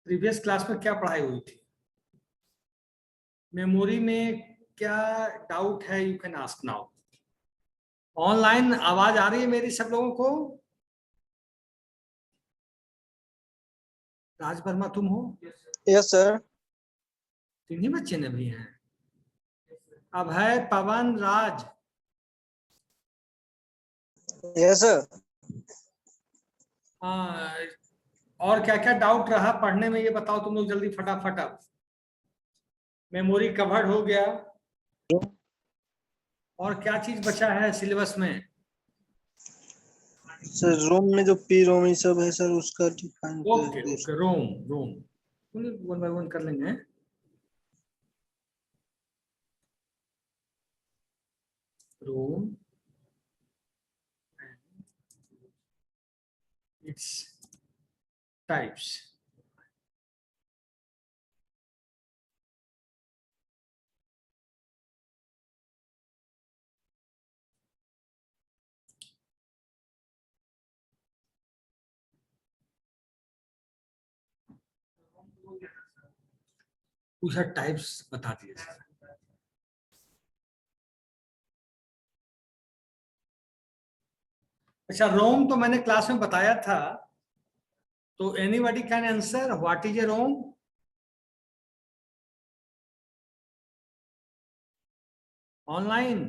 Previous class में क्या पढ़ाई हुई थी? मेमोरी में क्या डाउट है? You can ask now. Online आवाज आ रही है मेरी सब लोगों को? राज वर्मा तुम हो? Yes sir. तीन ही बच्चे ने भी हैं। अभय, पवन, राज। Yes sir. हाँ, और क्या क्या डाउट रहा पढ़ने में ये बताओ तुम लोग जल्दी फटाफट। अब मेमोरी कवर्ड हो गया, और क्या चीज बचा है सिलेबस में? सर रोम में जो पी रोम ये सब है सर उसका डिफाइन ओके करके। Okay, ROM ROM one by one कर लेंगे। ROM its types. पूछा टाइप्स बता दिए सर। अच्छा, रोम तो मैंने क्लास में बताया था, तो anybody can answer what is a ROM? Online?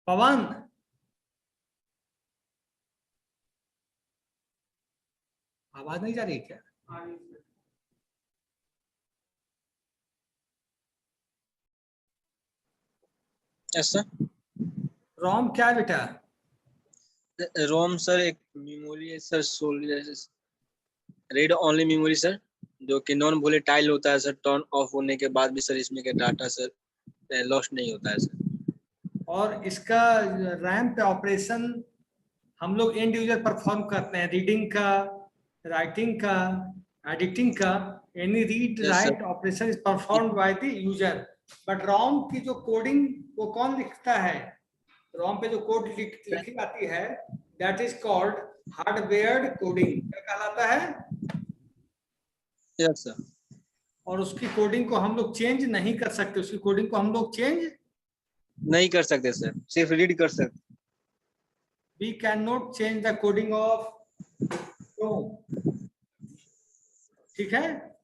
Pawan? आवाज नहीं जा रही क्या? Yes sir. रोम क्या है बेटा? रोम सर एक मेमोरी है sir, soldier read only memory sir, जो कि नॉन वोलेटाइल होता है सर। टर्न ऑफ होने के बाद भी सर इसमें के डाटा सर लॉस्ट नहीं होता है सर। और इसका रैम पे ऑपरेशन हम लोग एंड यूजर परफॉर्म करते हैं, रीडिंग का, राइटिंग का, एडिटिंग का। Any read yes sir. Write operation is performed by the user. But ROM की जो कोडिंग वो कौन लिखता है? रोम पे जो कोड लिखी जाती है that is called hardware coding. क्या कहलाता है? Yes sir. और उसकी कोडिंग को हम लोग चेंज नहीं कर सकते, उसकी कोडिंग को हम लोग चेंज नहीं कर सकते सर, सिर्फ रीड कर सकते। We can not change the coding of ROM. ठीक है।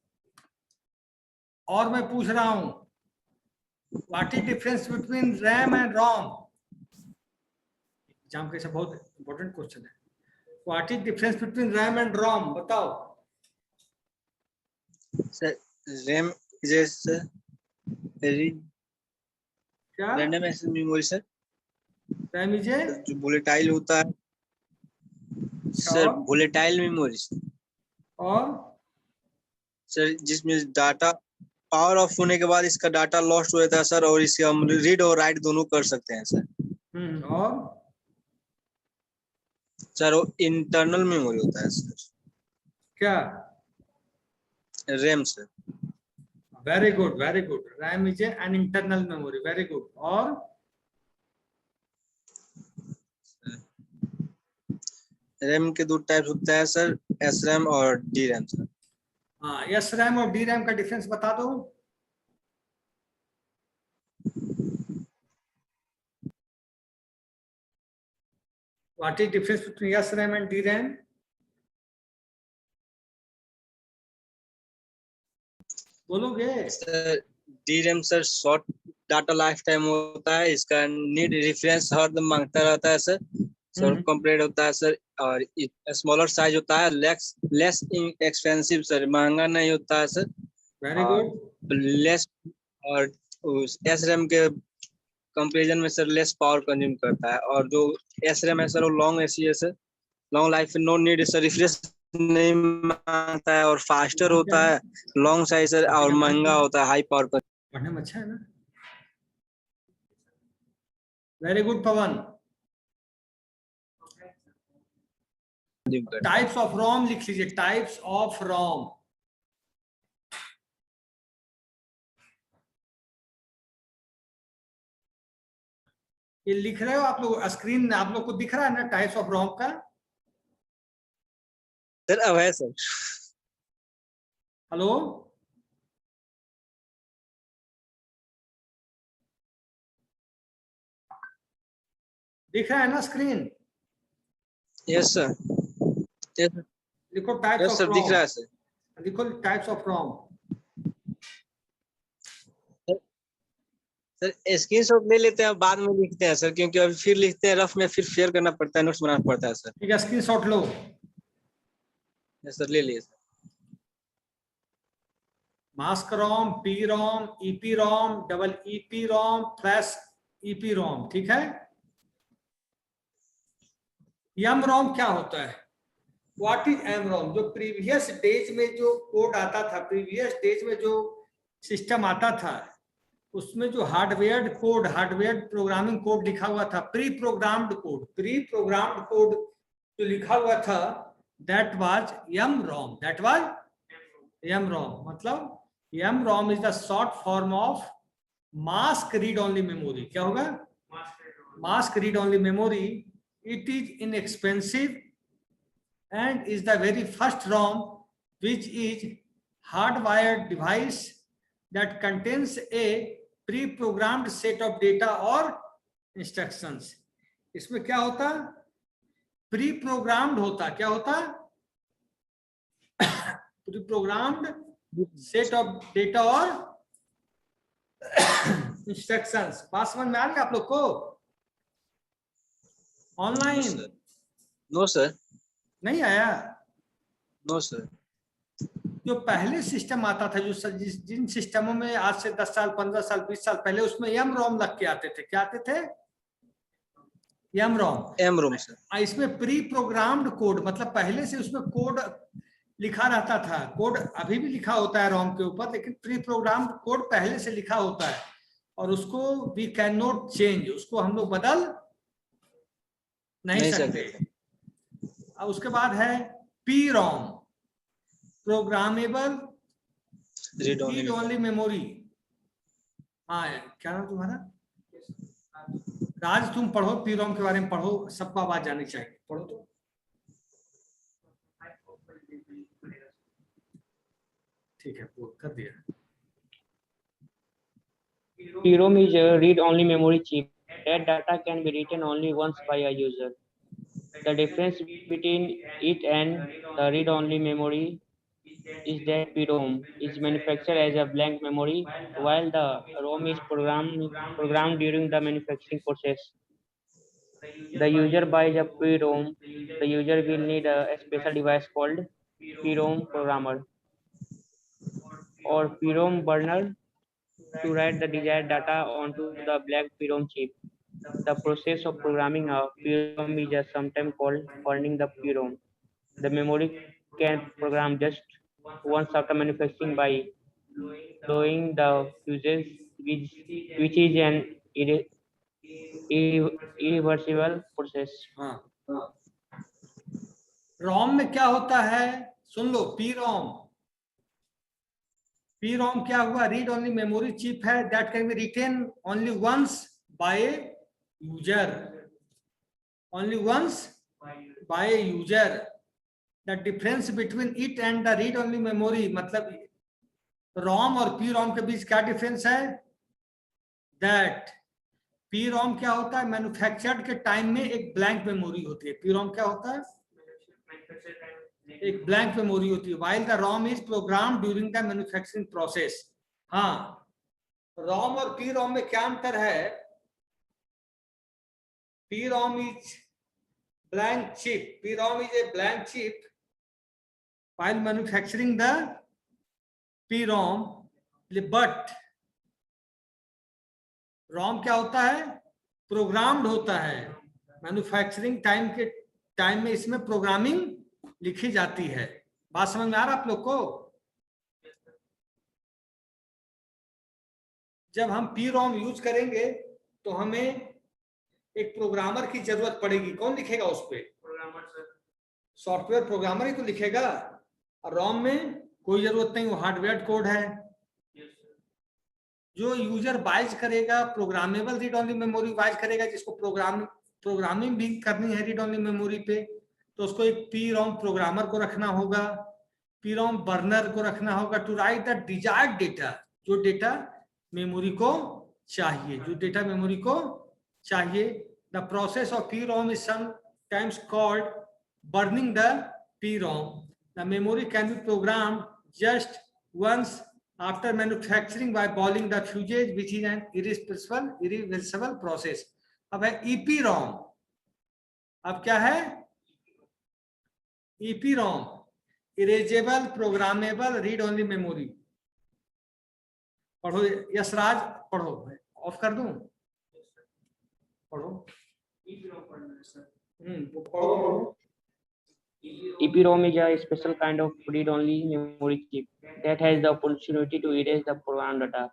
और मैं पूछ रहा हूं, what is difference between RAM and ROM? Exam के बहुत इंपॉर्टेंट क्वेश्चन है। What is difference between RAM and ROM? बताओ। सर रैम इज क्या? Random access memory sir, RAM is a? जो वोलेटाइल होता है सर, और वोलेटाइल मेमोरी और सर, जिसमें डाटा पावर ऑफ होने के बाद इसका डाटा लॉस्ट हो जाता है सर, और इसे हम रीड और राइट दोनों कर सकते हैं सर। और सर वो इंटरनल मेमोरी होता है सर, क्या? RAM sir. Very good very good. RAM is an internal memory. Very good. और रैम के दो टाइप्स होता है सर, एस रैम और डी रैम सर। हाँ, एस रैम और डी रैम का डिफरेंस बता दो। What is difference between SRAM and DRAM? बोलोगे? Sir DRAM sir short data lifetime होता है, इसका नीड रेफरेंस हरदम मांगता रहता है सर। सर कंप्लीट होता है सर, और स्मॉलर साइज होता है, लेस एक्सपेंसिव सर, महंगा नहीं होता है सर। वेरी और गुड। लेस, और एस रैम के कंपेरिजन में सर लेस पावर कंज्यूम करता है। और जो एस रैम है सर वो लॉन्ग एसी है sir, long life, no need sir, refresh नहीं मांगता है, और फास्टर होता है, लॉन्ग साइज सर, और महंगा होता है, हाई पावर पर। पढ़ने में अच्छा है ना? Very good Pavan. Types of ROM लिख लीजिए, टाइप्स ऑफ रोम। ये लिख रहे हो आप लोग? स्क्रीन आप लोग को दिख रहा है ना टाइप्स ऑफ रोम का? सर अब है सर। हेलो, दिख रहा है ना स्क्रीन? यस सर, यस लिखो टाइप्स ऑफ सर, दिख रॉम, रहा है सर। लिखो types of ROM. Sir screenshot ले लेते हैं, बाद में लिखते हैं सर, क्योंकि अभी फिर लिखते हैं रफ में, फिर शेयर करना पड़ता है, नोट्स बनाना पड़ता है सर। ठीक है, स्क्रीनशॉट लो। यस सर, ले लिए सर। मास्क रोम, पी रोम, ईपी रोम, डबल ईपी रोम, फ्लैश ईपी रोम। ठीक है। यम रोम क्या होता है? व्हाट इज एम रोम? जो प्रीवियस डेज में जो कोड आता था, प्रीवियस डेज में जो सिस्टम आता था, उसमें जो hardware code, hardware programming code लिखा हुआ था, प्री प्रोग्राम्ड कोड जो लिखा हुआ था, that was M ROM, that was M ROM. मतलब M ROM is the short form of mask read only memory. क्या होगा? Mask read only memory. It is inexpensive and is the very first ROM which is hardwired device that contains a pre-programmed set of data or instructions. इसमें क्या होता? Pre programmed होता। क्या होता? Pre programmed set of data और instructions. बात समझ में आ रही है आप लोग को? ऑनलाइन नो सर, नहीं आया? No sir. जो पहले सिस्टम आता था, जो जिन सिस्टमों में आज से 10 साल, 15 साल, 20 साल पहले, उसमें यम रोम लग के आते थे। क्या आते थे? यम रोम। एम रोम सर। इसमें प्री प्रोग्राम्ड कोड, मतलब पहले से उसमें कोड लिखा रहता था। कोड अभी भी लिखा होता है रोम के ऊपर, लेकिन प्री प्रोग्राम्ड कोड पहले से लिखा होता है और उसको वी कैन नॉट चेंज, उसको हम लोग बदल नहीं सकते। अब उसके बाद है पी रोम, प्रोग्रामेबल रीड ओनली मेमोरी। हाँ, क्या नाम तुम्हारा? राज, तुम पढ़ो, पी रोम के बारे में पढ़ो, सबको आवाज जानी चाहिए, पढ़ो तो। ठीक है, कर दिया। PROM is a read-only memory chip. That data can be written only once by a user. The difference between it and the read-only memory is that PROM is manufactured as a blank memory, while the ROM is programmed during the manufacturing process. The user buys a PROM. The user will need a special device called PROM programmer or PROM burner to write the desired data onto the blank PROM chip. The process of programming a PROM is sometimes called burning the PROM. The memory can program just once after manufacturing by blowing the fuses, which is an irreversible process. हाँ, रोम में क्या होता है? सुन लो, P ROM. P ROM क्या हुआ? Read only memory chip है, that can be written only once by user, only once by user. The difference between it and the read only memory, मतलब ROM और पी रोम के बीच क्या difference है? That P ROM क्या होता है? Manufactured के टाइम में एक ब्लैंक मेमोरी होती है। पी रोम क्या होता है? एक ब्लैंक मेमोरी होती है। While the ROM is program during the manufacturing process. हाँ, रोम और पी रोम में क्या अंतर है? P ROM is blank chip. PROM is a blank chip while manufacturing the PROM, but ROM क्या होता है? प्रोग्राम्ड होता है। मैन्युफैक्चरिंग टाइम में इसमें प्रोग्रामिंग लिखी जाती है। बात समझ में आ रहा आप लोग को? जब हम PROM यूज करेंगे तो हमें एक प्रोग्रामर की जरूरत पड़ेगी। कौन लिखेगा उस पे? सॉफ्टवेयर प्रोग्रामर ही तो लिखेगा। और रोम में कोई जरूरत नहीं, वो हार्डवेयर कोड है। जो यूजर बाइज करेगा, programmable read only memory buys करेगा, जिसको प्रोग्रामिंग भी करनी है रीड ओनली मेमोरी पे, तो उसको एक पी रोम प्रोग्रामर को रखना होगा, पी रोम बर्नर को रखना होगा to write the desired data, जो डेटा मेमोरी को चाहिए, जो डेटा मेमोरी को चाहिए। The process of P ROM is sometimes called burning the P ROM. The memory can be programmed just once after manufacturing by boiling the fuses, which is an irreversible process. अब है EPROM। अब क्या है EPROM? Erasable programmable read only memory. पढ़ो यशराज, पढ़ो, of कर दूं? पढ़ो। पढ़ो। EPROM is a special kind of read-only memory chip that has the opportunity to erase the program data.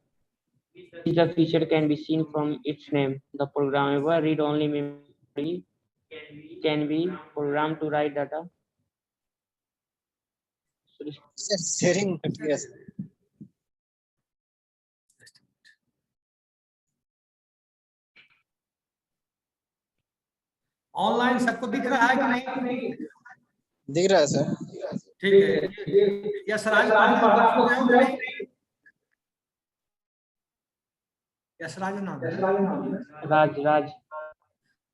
This feature can be seen from its name. The programmable read-only memory can be programmed to write data. Sharing. Yes. Online सबको दिख रहा है कि नहीं? दिख रहा है sir. ठीक है। यशराज यशराज नाम है? राज।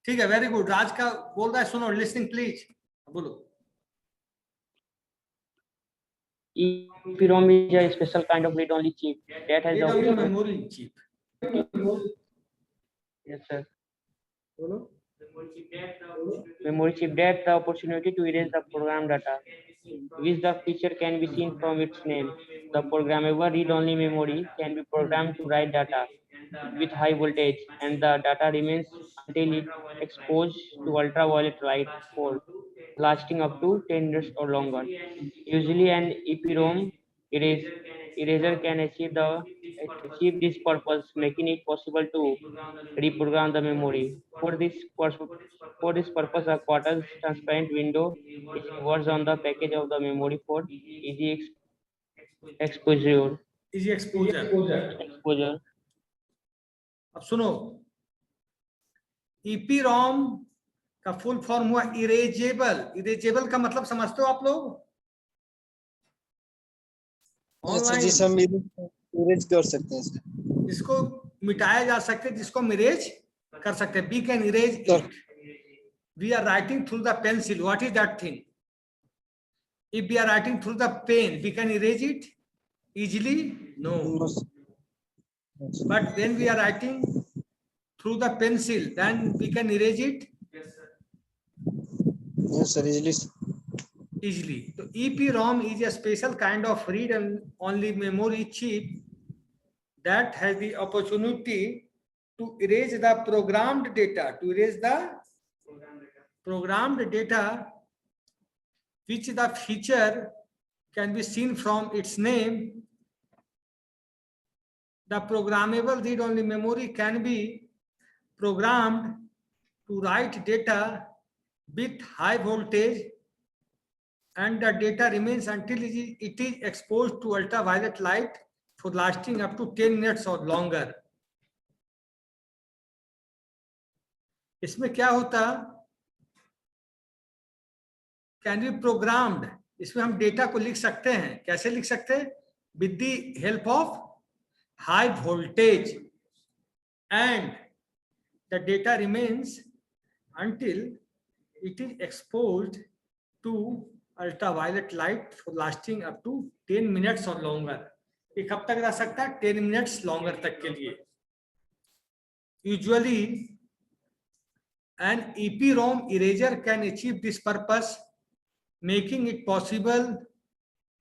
ठीक है, वेरी गुड। राज का बोल रहा है, सुनो, लिसनिंग प्लीज, बोलो। EPROM is a special kind of read-only chip that has the memory chip. Yes, sir. बोलो। Memory chip that the opportunity to erase the program data, which the feature can be seen from its name. The programmable read-only memory can be programmed to write data with high voltage, and the data remains until it exposed to ultraviolet light for lasting up to 10 minutes or longer. Usually, an EPROM eraser can achieve this purpose, making it possible to reprogram the memory. For this purpose, a quarter transparent window is inserted on the package of the memory for easy exposure. Easy exposure. अब सुनो, EPROM का full form हुआ erasable. Erasable का मतलब समझते हो आप लोग? ऑनलाइन जिसे हम इरेज कर सकते हैं सर, जिसको मिटाया जा सकते, जिसको हम इरेज कर सकते हैं। We can erase it. We are writing through the pencil, what is that thing? If we are writing through the pen, we can erase it easily? No. But when we are writing through the pencil, then we can erase it? Yes sir, easily. So EPROM is a special kind of read-only memory chip that has the opportunity to erase the programmed data, which the feature can be seen from its name. The programmable read-only memory can be programmed to write data with high voltage, and the data remains until it is exposed to ultraviolet light for lasting up to 10 minutes or longer. इसमें क्या होता? Can be programmed, इसमें हम data को लिख सकते हैं। कैसे लिख सकते हैं? With the help of high voltage, and the data remains until it is exposed to ultraviolet light for lasting up to 10 minutes or longer. ये कब तक रह सकता है? 10 minutes longer तक के लिए। Usually, an EPROM eraser can achieve this purpose, making it possible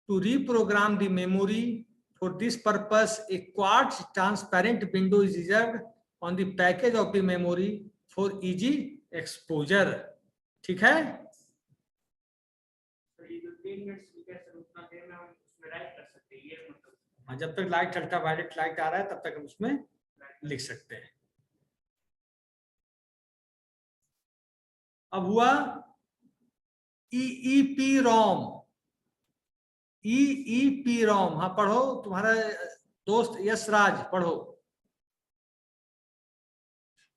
to reprogram the memory. For this purpose, a quartz transparent window is reserved on the package of the memory for easy exposure. ठीक है? जब तक light ultraviolet light आ रहा है तब तक हम उसमें लिख सकते हैं। अब हुआ EEPROM। EEPROM, हाँ पढ़ो, तुम्हारा दोस्त यशराज पढ़ो।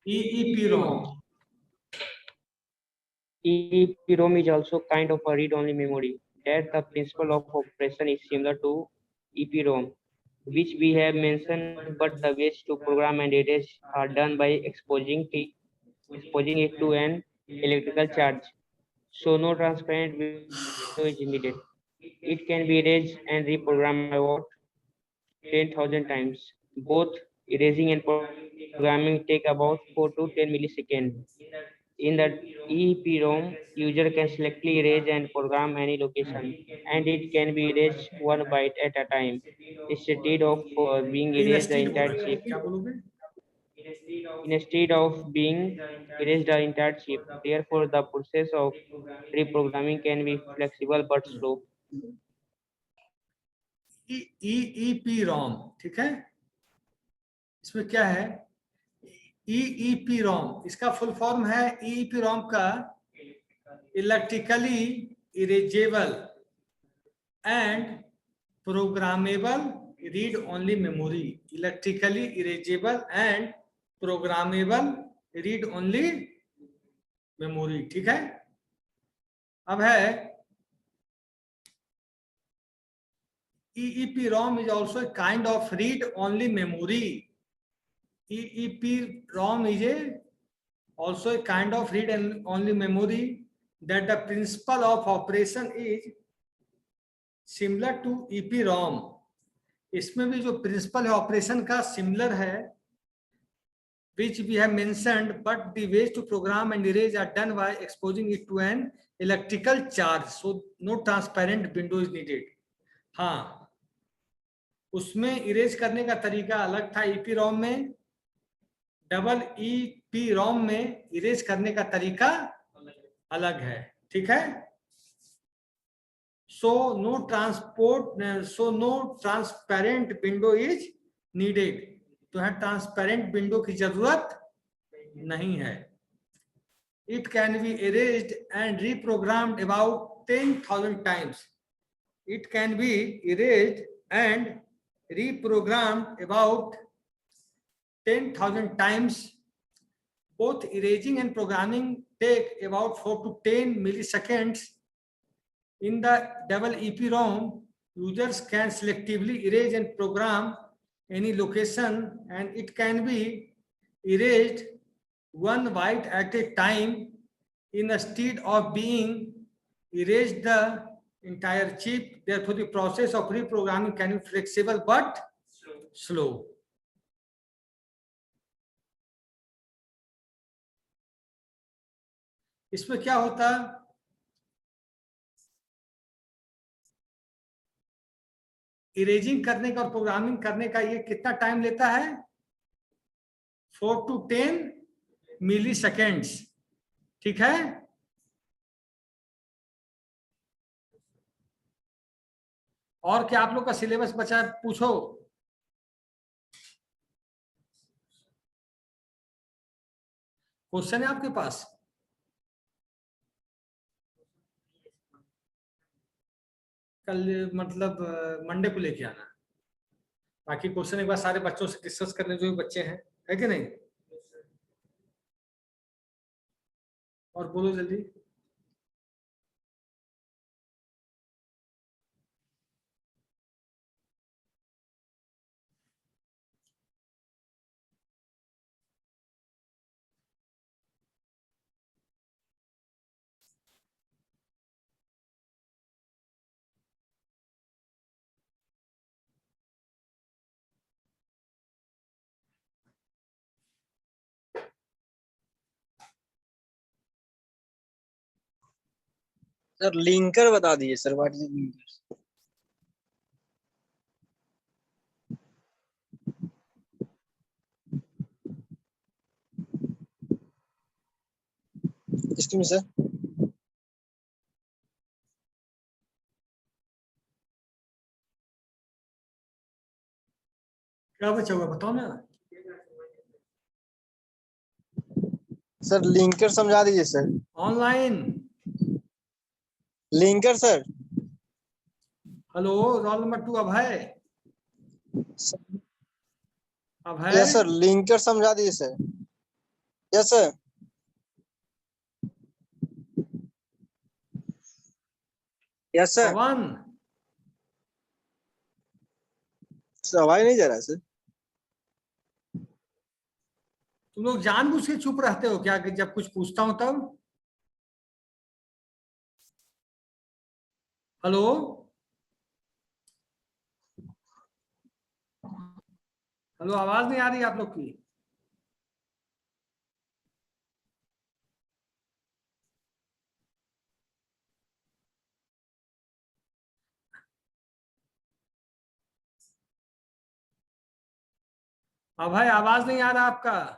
EEPROM EEPROM is also kind of a read-only memory. That the principle of operation is similar to EPROM, which we have mentioned, but the ways to program and erase are done by exposing it to an electrical charge. So no transparent window is needed. It can be erased and reprogrammed about 10,000 times. Both erasing and programming take about 4 to 10 milliseconds. In the EEPROM, user can selectively erase and program any location, and it can be erased one byte at a time instead of being erased the entire chip. क्या बोलोगे? Instead of being erased the entire chip. Therefore, the process of reprogramming can be flexible but slow. EEPROM, ठीक है, इसमें क्या है? EEPROM, इसका full form है EEPROM का electrically erasable and programmable read only memory. Electrically erasable and programmable read only memory. ठीक है. अब है EEPROM is also a kind of read-only memory. EEPROM is also a kind of read-only memory that the principle of operation is similar to EPROM. इसमें भी जो principle है operation का similar है, which we have mentioned, but the ways to program and erase are done by exposing it to an electrical charge. So no transparent window is needed. हाँ, उसमें erase करने का तरीका अलग था EPROM में. डबल EPROM में इरेज करने का तरीका अलग है. ठीक है. So no transparent window is needed. तो है ट्रांसपेरेंट विंडो की जरूरत नहीं है. It can be erased and reprogrammed about 10,000 times. It can be erased and reprogrammed about 10,000 times. Both erasing and programming take about 4 to 10 milliseconds. In the double EPROM, users can selectively erase and program any location, and it can be erased one byte at a time instead of being erased the entire chip. Therefore, the process of reprogramming can be flexible but slow. इसमें क्या होता है? Erasing करने का और programming करने का ये कितना टाइम लेता है? 4 to 10 milliseconds. ठीक है. और क्या आप लोग का सिलेबस बचा है? पूछो. क्वेश्चन है आपके पास? कल मतलब मंडे को लेके आना. बाकी क्वेश्चन एक बार सारे बच्चों से डिस्कस करने, जो भी बच्चे हैं, है कि नहीं? और बोलो जल्दी. सर लिंकर बता दीजिए सर. What is linker? इसमें सर क्या बचा हुआ बताओ ना. सर लिंकर समझा दीजिए sir. Online. Linker sir. Hello, roll number 2 Abhay. Abhay. Yes sir, linker समझा दीजिए sir. Yes sir. Yes sir. Pawan, sir आवाज नहीं जा रहा सर। तुम लोग जानबूझ के चुप रहते हो क्या कि जब कुछ पूछता हूं तब? हेलो, हेलो, आवाज नहीं आ रही आप लोग की? अब भाई आवाज नहीं आ रहा आपका?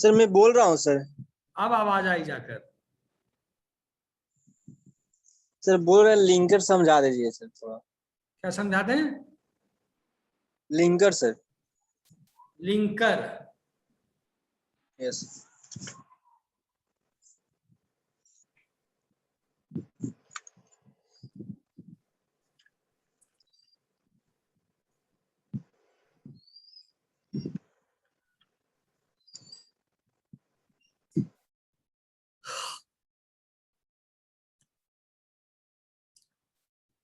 सर मैं बोल रहा हूँ सर। अब आवाज आई जाकर। सर बोल रहे लिंकर समझा दीजिए सर थोड़ा। क्या समझा दें? Linker sir. लिंकर। यस।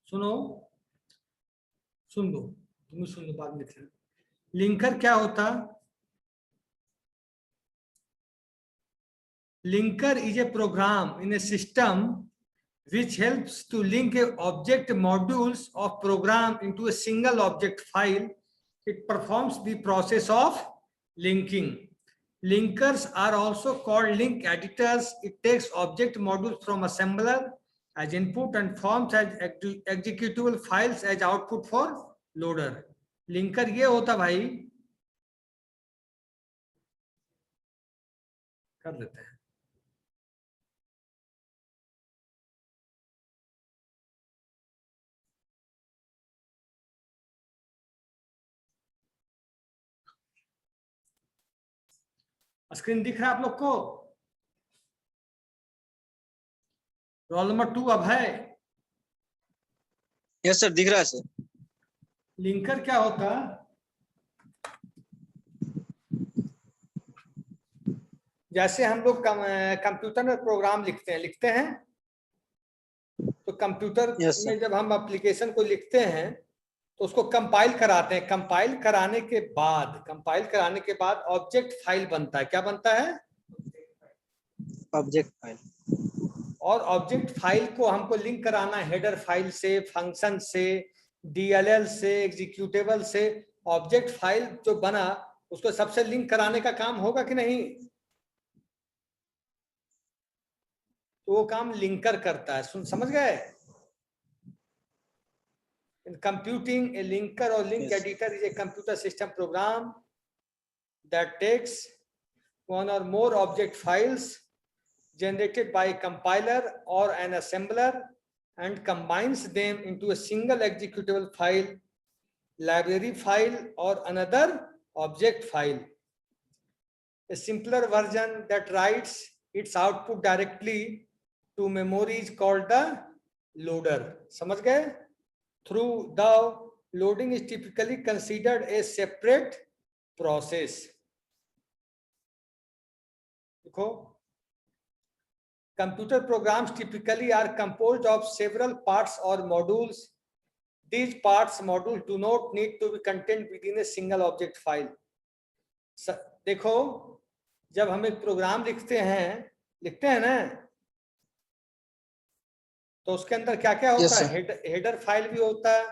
सुनो, सुन लो, तुम सुन लो, बाद में लिख लेना। लिंकर क्या होता? Linker is a program in a system which helps to link a object modules of program into a single object file. It performs the process of linking. Linkers are also called link editors. It takes object modules from assembler as input and forms as executable files as output for loader. Linker ये होता भाई, कर लेते हैं। Screen दिख रहा है आप लोग को? रोल नंबर 2 अब है। यस सर दिख रहा है सर। लिंकर क्या होता? जैसे हम लोग कंप्यूटर में प्रोग्राम लिखते हैं तो कंप्यूटर Yes, sir. में जब हम एप्लीकेशन को लिखते हैं तो उसको कंपाइल कराते हैं। कंपाइल कराने के बाद ऑब्जेक्ट फाइल बनता है। क्या बनता है? Object file. और ऑब्जेक्ट फाइल को हमको लिंक कराना है हेडर फाइल से, फंक्शन से, डीएलएल से, एग्जीक्यूटेबल से। ऑब्जेक्ट फाइल जो बना उसको सबसे लिंक कराने का काम होगा कि नहीं? तो वो काम लिंकर करता है। समझ गए? In computing, a linker or link Yes. editor is a computer system program that takes one or more object files generated by a compiler or an assembler and combines them into a single executable file, library file, or another object file. A simpler version that writes its output directly to memory is called the loader. समझ गए? Through the loading is typically considered a separate process. देखो, computer programs typically are composed of several parts or modules. These parts modules do not need to be contained within a single object file. देखो, जब हम एक programme लिखते हैं ना, तो उसके अंदर क्या क्या होता Yes, है? हेडर फाइल भी होता है,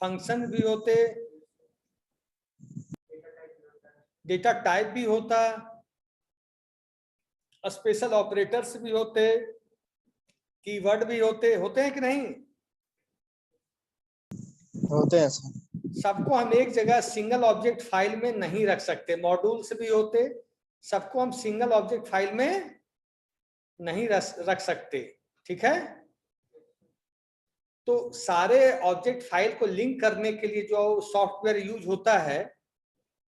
फंक्शन भी होते, डेटा टाइप भी होता, स्पेशल ऑपरेटर्स भी होते, कीवर्ड भी होते हैं कि नहीं? होते हैं सर। सबको हम एक जगह सिंगल ऑब्जेक्ट फाइल में नहीं रख सकते। मॉड्यूल्स भी होते, सबको हम सिंगल ऑब्जेक्ट फाइल में नहीं रख सकते। ठीक है? तो सारे ऑब्जेक्ट फाइल को लिंक करने के लिए जो सॉफ्टवेयर यूज होता है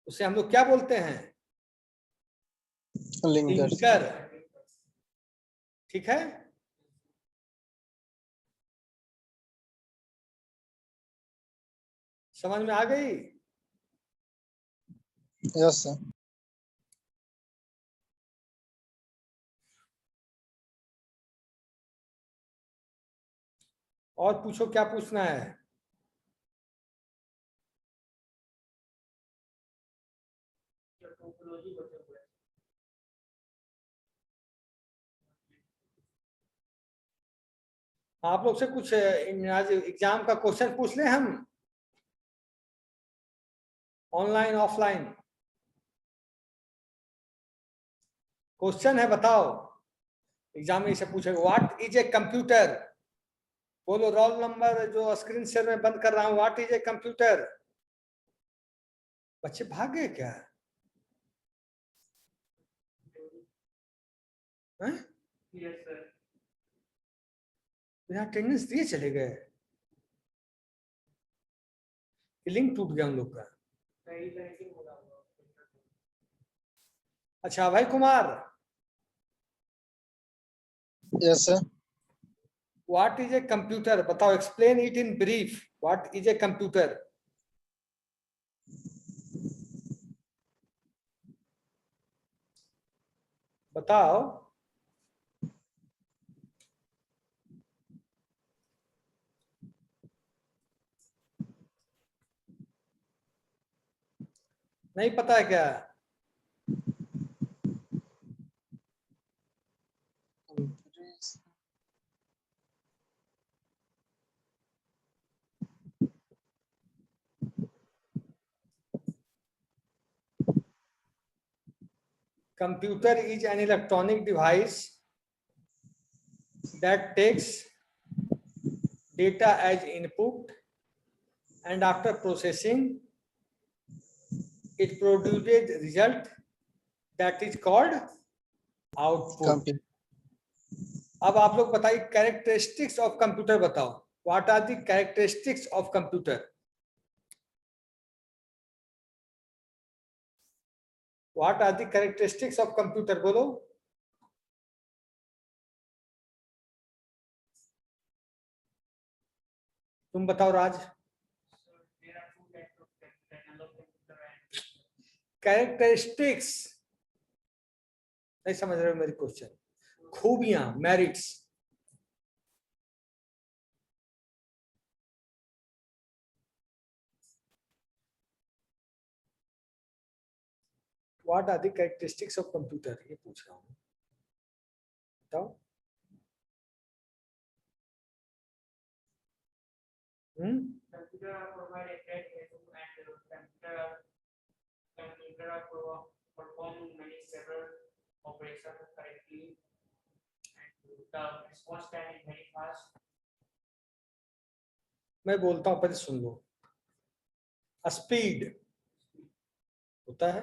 उसे हम लोग क्या बोलते हैं? लिंकर। ठीक है? समझ में आ गई? Yes sir. और पूछो क्या पूछना है। आप लोग से कुछ आज एग्जाम का क्वेश्चन पूछ लें हम, ऑनलाइन ऑफलाइन। क्वेश्चन है, बताओ। एग्जाम में इसे पूछेगा, व्हाट इज ए कंप्यूटर। बोलो रोल नंबर, जो स्क्रीन शेयर में बंद कर रहा हूं, व्हाट इज ए कंप्यूटर। बच्चे भाग गए क्या? बिना अटेंडेंस दिए चले गए, लिंक टूट गया हम लोग का। अच्छा भाई Kumar, yes sir. What is a computer बताओ, explain it in brief, what is a computer. बताओ। नहीं पता है क्या? Computer is an electronic device that takes data as input and after processing it produces result that is called output. अब आप लोग बताइए कैरेक्टरिस्टिक्स ऑफ कंप्यूटर बताओ, what are the characteristics of computer. What are the characteristics of computer, बोलो। तुम बताओ राज। Characteristics नहीं समझ रहे हो मेरी क्वेश्चन। खूबियां, merits. What are the characteristics of computer, ये पूछ रहा हूँ, बताओ। Computer are provide a great value and computer are perform many several operations correctly and the response time is very fast. मैं बोलता हूँ, पहले सुन लो। स्पीड होता है,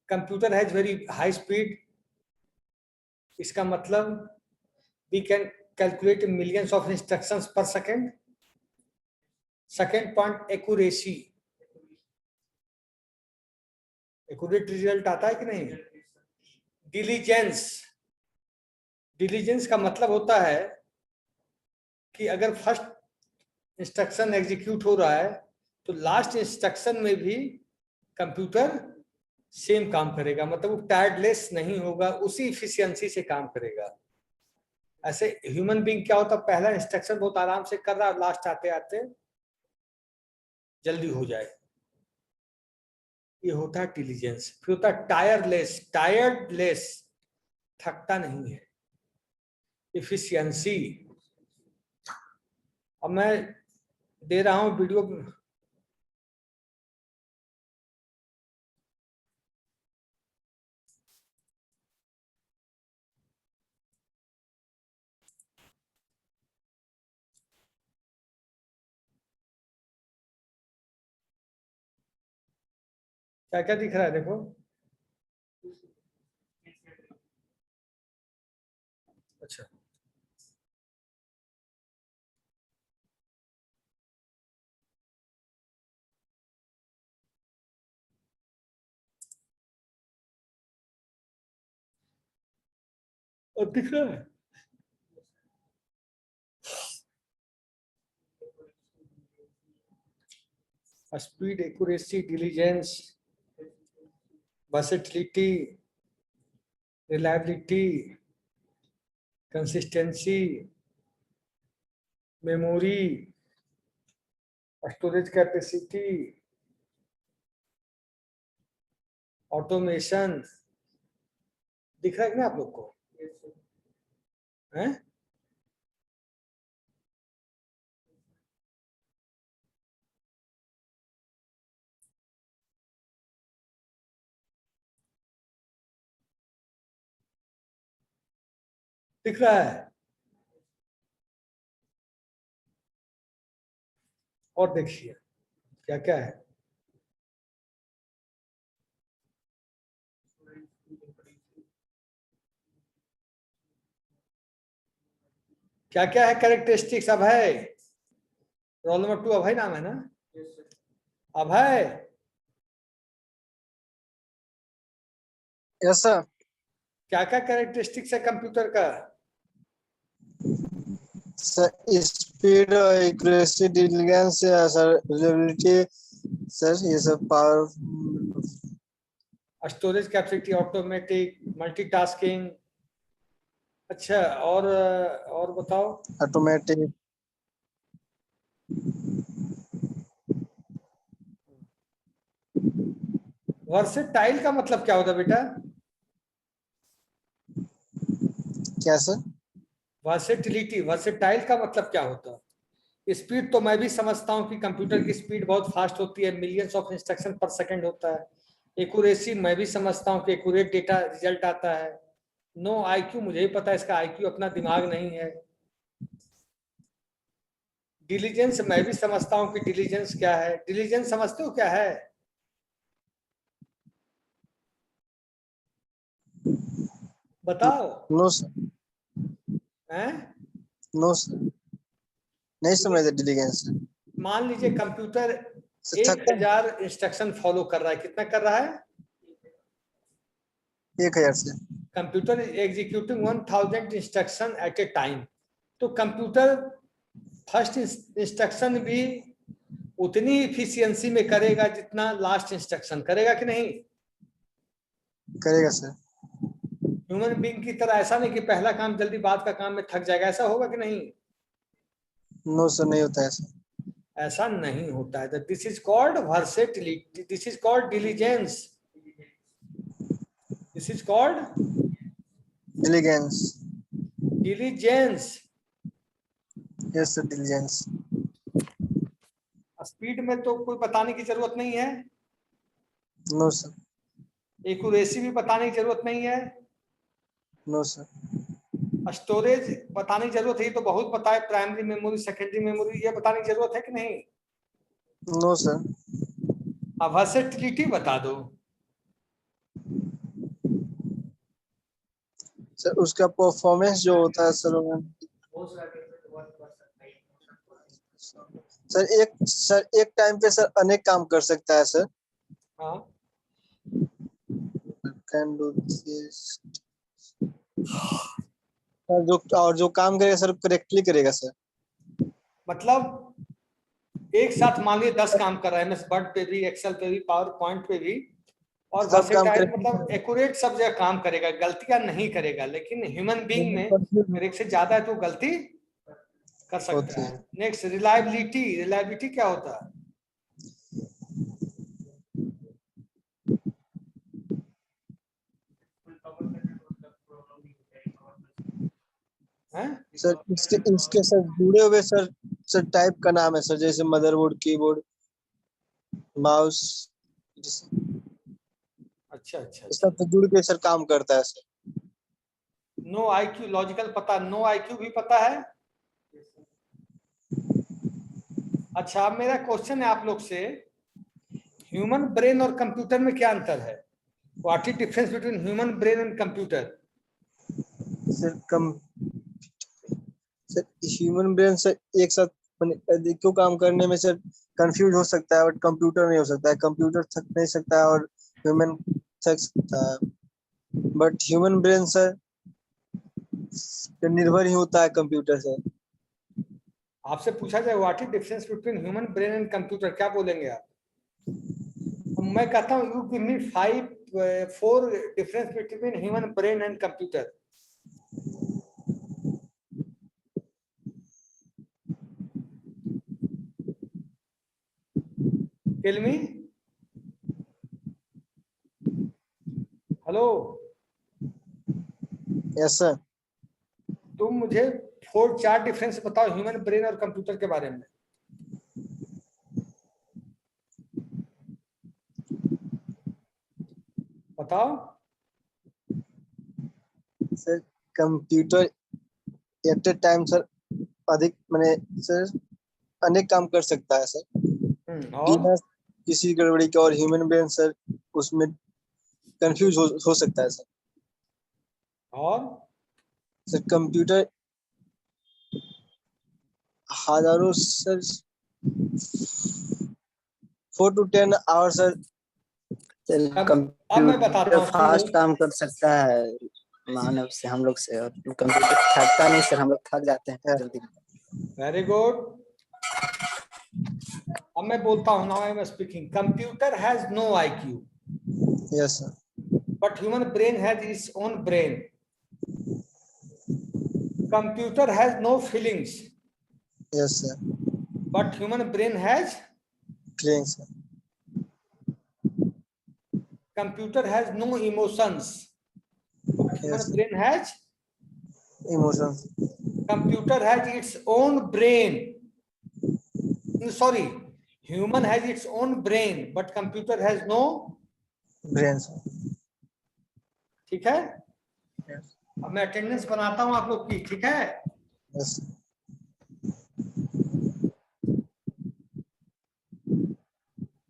computer has very high speed. इसका मतलब we can calculate millions of instructions per second. Second point, accuracy, accurate result आता है कि नहीं। डिलीजेंस, डिलीजेंस का मतलब होता है कि अगर फर्स्ट इंस्ट्रक्शन एग्जीक्यूट हो रहा है तो लास्ट इंस्ट्रक्शन में भी कंप्यूटर सेम काम करेगा, मतलब वो टायर्डलेस नहीं होगा, उसी इफिशियंसी से काम करेगा। ऐसे ह्यूमन बीइंग क्या होता है, पहला इंस्ट्रक्शन बहुत आराम से कर रहा है, लास्ट आते आते जल्दी हो जाए, ये होता है इंटेलिजेंस। फिर होता है टायरलेस, टायर्डलेस, थकता नहीं है, इफिशियंसी। अब मैं दे रहा हूं वीडियो, क्या क्या दिख रहा है देखो। अच्छा, अब दिख रहा है। Speed, accuracy, diligence, versatility, reliability, consistency, memory, storage capacity, automation, दिख रहा है कि ना आप लोग को? हैं? दिख रहा है? और देखिए क्या क्या है। क्या क्या है कैरेक्टरिस्टिक्स? अभय, रोल नंबर 2 अभय नाम है ना? अभय, यस सर। क्या क्या कैरेक्टरिस्टिक्स है कंप्यूटर का? Sir speed, accuracy, diligence, sir reliability, sir ये सब power, storage capacity, automatic, multitasking. अच्छा, और बताओ। ऑटोमेटिक। वर्सेटाइल का मतलब क्या होता है बेटा? क्या सर? वर्सेटिलिटी, वर्सेटाइल का मतलब क्या होता है? स्पीड तो मैं भी समझता हूँ कि कंप्यूटर की स्पीड बहुत फास्ट होती है, मिलियंस ऑफ इंस्ट्रक्शन पर सेकंड होता है। एक्यूरेसी मैं भी समझता हूँ कि एक्यूरेट डेटा रिजल्ट आता है। नो आईक्यू मुझे ही पता है, इसका आईक्यू अपना दिमाग नहीं है। डिलीजेंस मैं भी समझता हूँ कि डिलीजेंस क्या है। डिलीजेंस समझते हो क्या है? बताओ। No sir. हैं? नो सर, नहीं समझे डिलीजेंस। मान लीजिए कंप्यूटर सर थकता 1000 इंस्ट्रक्शन फॉलो कर रहा है। कितना कर रहा है? 1000 से। Computer executing 1000 instruction at a time. तो कंप्यूटर फर्स्ट इंस्ट्रक्शन भी उतनी इफिशियंसी में करेगा जितना लास्ट इंस्ट्रक्शन करेगा कि नहीं? करेगा सर। ह्यूमन बीइंग की तरह ऐसा नहीं कि पहला काम जल्दी बाद का काम में थक जाएगा, ऐसा होगा कि नहीं? नो सर, नहीं होता है सर। ऐसा नहीं होता है। This is called versatility, this is called diligence, this is called diligence. Diligence. Yes sir, diligence. Speed में तो कोई बताने की जरूरत नहीं है, नो सर। एक्यूरेसी भी बताने की जरूरत नहीं है, नो सर। स्टोरेज बताने की जरूरत है, तो बहुत बताए, प्राइमरी मेमोरी, सेकेंडरी मेमोरी, ये बताने की जरूरत है कि नहीं? No sir. अब वर्सेटिलिटी बता दो। सर उसका परफॉर्मेंस जो होता है सर, सर एक टाइम पे सर अनेक काम कर सकता है सर। हाँ, कैन डू दिस। सर जो काम करेगा सर करेक्टली करेगा सर। मतलब एक साथ मान लीजिए 10 काम कर रहा है, एमएस वर्ड पे भी, एक्सेल पे भी, पावर पॉइंट पे भी। और सब काम वर्सेटाइल मतलब करेक्टली। एक्यूरेट सब जगह काम करेगा, गलतियां नहीं करेगा। लेकिन ह्यूमन बीइंग में अगर एक से ज्यादा है तो गलती कर सकता होती है। है। Next, reliability. रिलायबिलिटी क्या होता है? हैं? सर इसके इसके सर जुड़े हुए सर टाइप का नाम है सर, जैसे मदरबोर्ड, कीबोर्ड, माउस, इस अच्छा अच्छा अच्छा। सब जुड़ के सर काम करता है सर। नो आईक्यू, लॉजिकल पता, नो आईक्यू भी पता है। अच्छा, अब मेरा क्वेश्चन है आप लोग से, ह्यूमन ब्रेन और कंप्यूटर में क्या अंतर है? What is difference between human brain and computer? Sir come sir human brain sir एक साथ क्यों काम करने में सर कंफ्यूज हो सकता है, बट कंप्यूटर नहीं हो सकता है। कंप्यूटर थक नहीं सकता है और ह्यूमन थक सकता है, बट ह्यूमन ब्रेन सर पे निर्भर ही होता है कंप्यूटर से। आपसे पूछा जाए what is difference between human brain and computer, क्या बोलेंगे आप? मैं कहता हूँ you give me 4 difference between human brain and computer. Tell me. Hello, yes sir. तुम मुझे 4 डिफरेंस बताओ ह्यूमन ब्रेन और कंप्यूटर के बारे में। बताओ। Sir computer eight a time sir अधिक मैंने सर अनेक काम कर सकता है सर, और बिना किसी गड़बड़ी के। और ह्यूमन ब्रेन सर उसमें कंफ्यूज हो सकता है सर। और सर कंप्यूटर हजारों सर 4 to 10 आवर्स सर। अब मैं बताता कंप्यूटर हूँ, सुन लो। फास्ट काम कर सकता है मानव से, हम लोग से। और कंप्यूटर थकता नहीं सर, हम लोग थक जाते हैं जल्दी। Very good. अब मैं बोलता हूँ, now I am speaking. Computer has no IQ, yes sir. but human brain has its own brain. Computer has no feelings, yes sir. but human brain has. Playing sir. Computer has no emotions, but human Yes. brain has. Emotions. Computer has its own brain. Sorry, human has its own brain, but computer has no. Brain sir. ठीक है। Yes. अब मैं attendance बनाता हूँ आप लोग की, ठीक है। यस।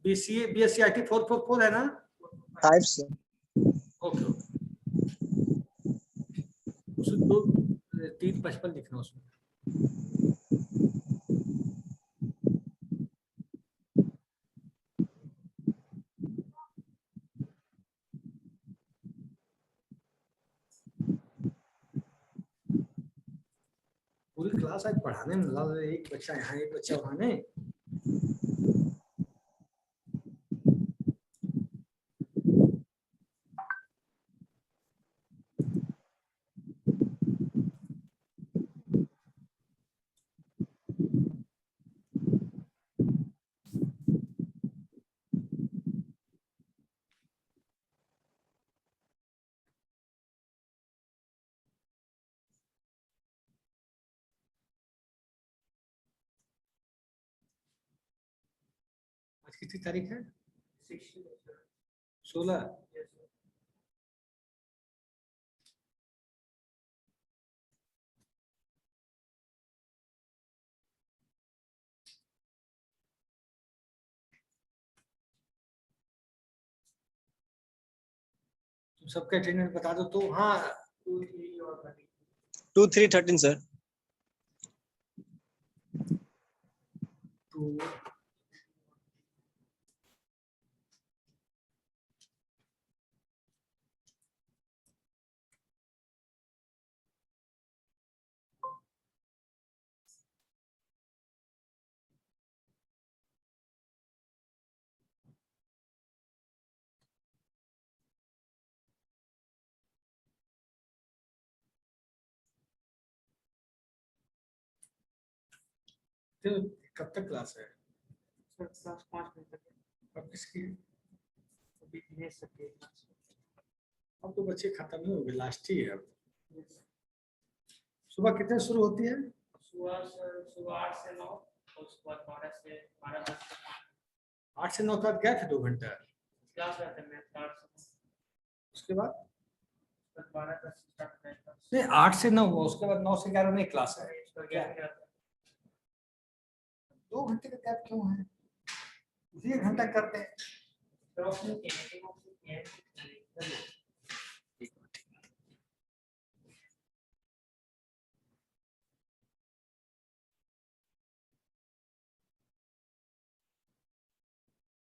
BSc IT 444 है ना? 5 सर। Okay okay. उसमें 2 355 लिखना उसमें। पूरी क्लास आज पढ़ाने में लगा, एक बच्चा यहाँ एक बच्चा वहाँ नहीं। आज कितनी तारीख है? 16। तुम सबका अटेंडेंस बता दो तो। हाँ 2 3 13 सर। 2 कब तक क्लास है? क्लास 5 बजे तक। अब किसकी? अभी दिनेश सर की क्लास। अब तो बच्चे खत्म ही हो गए, लास्ट ही है अब। सुबह कितने शुरू होती है? सुबह 8 से 9 और उसके बाद 12 से 12 तक 8 से 9 तक गए थे 2 घंटा क्लास रहते हैं। मैथ क्लास उसके बाद 12 तक स्टार्ट होता है क्लास। नहीं 8 से 9 हुआ, उसके बाद 9 से 11 नहीं क्लास है। इसका क्या रहता है? 2 घंटे का गैप क्यों है? उसी 1 घंटा करते हैं। तो अपनी